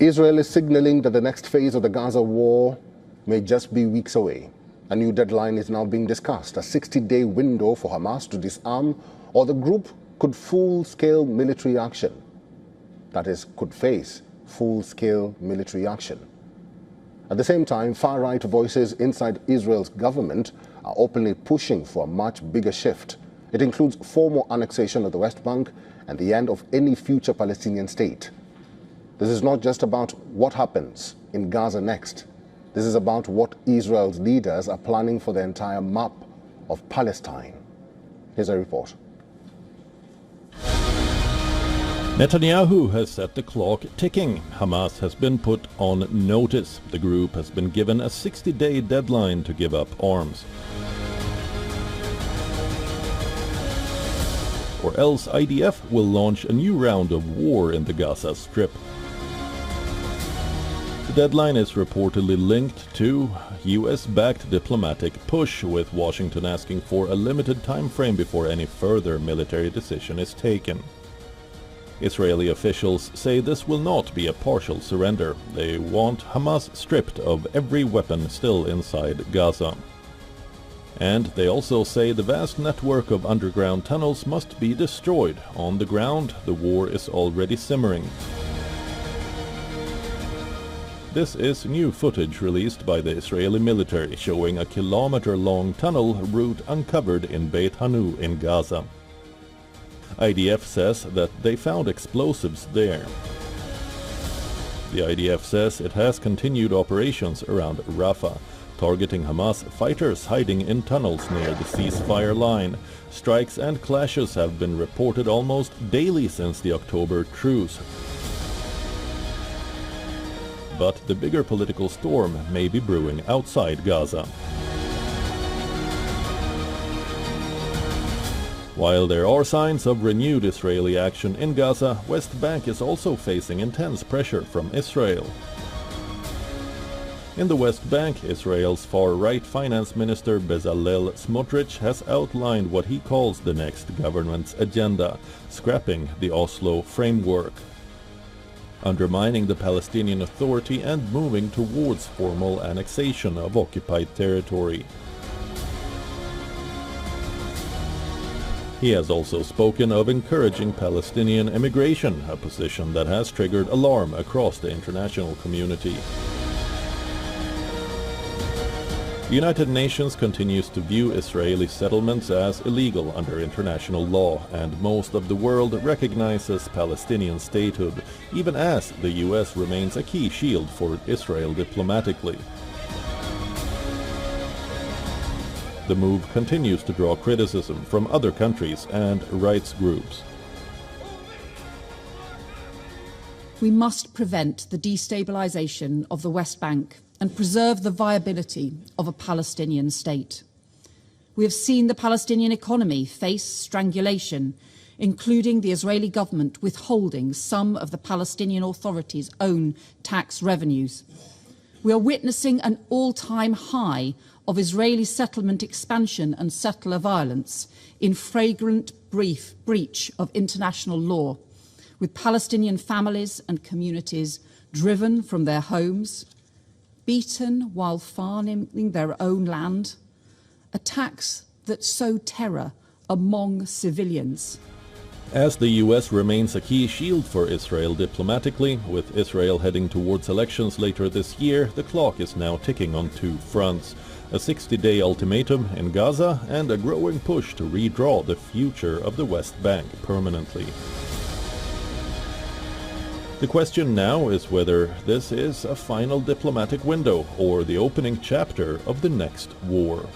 Israel is signaling that the next phase of the Gaza war may just be weeks away. A new deadline is now being discussed, a 60-day window for Hamas to disarm, or the group could full-scale military action. That is, could face full-scale military action. At the same time, far-right voices inside Israel's government are openly pushing for a much bigger shift. It includes formal annexation of the West Bank and the end of any future Palestinian state. This is not just about what happens in Gaza next. This is about what Israel's leaders are planning for the entire map of Palestine. Here's a report. Netanyahu has set the clock ticking. Hamas has been put on notice. The group has been given a 60-day deadline to give up arms. Or else IDF will launch a new round of war in the Gaza Strip. The deadline is reportedly linked to US-backed diplomatic push, with Washington asking for a limited time frame before any further military decision is taken. Israeli officials say this will not be a partial surrender. They want Hamas stripped of every weapon still inside Gaza. And they also say the vast network of underground tunnels must be destroyed. On the ground, the war is already simmering. This is new footage released by the Israeli military showing a kilometer-long tunnel route uncovered in Beit Hanu in Gaza. IDF says that they found explosives there. The IDF says it has continued operations around Rafah, targeting Hamas fighters hiding in tunnels near the ceasefire line. Strikes and clashes have been reported almost daily since the October truce. But the bigger political storm may be brewing outside Gaza. While there are signs of renewed Israeli action in Gaza, West Bank is also facing intense pressure from Israel. In the West Bank, Israel's far-right finance minister Bezalel Smotrich has outlined what he calls the next government's agenda, scrapping the Oslo framework, undermining the Palestinian Authority and moving towards formal annexation of occupied territory. He has also spoken of encouraging Palestinian immigration, a position that has triggered alarm across the international community. The United Nations continues to view Israeli settlements as illegal under international law, and most of the world recognizes Palestinian statehood, even as the US remains a key shield for Israel diplomatically. The move continues to draw criticism from other countries and rights groups. We must prevent the destabilization of the West Bank and preserve the viability of a Palestinian state. We have seen the Palestinian economy face strangulation, including the Israeli government withholding some of the Palestinian Authority's own tax revenues. We are witnessing an all-time high of Israeli settlement expansion and settler violence in flagrant breach of international law, with Palestinian families and communities driven from their homes, beaten while farming their own land, attacks that sow terror among civilians. As the US remains a key shield for Israel diplomatically, with Israel heading towards elections later this year, the clock is now ticking on two fronts: a 60-day ultimatum in Gaza and a growing push to redraw the future of the West Bank permanently. The question now is whether this is a final diplomatic window or the opening chapter of the next war.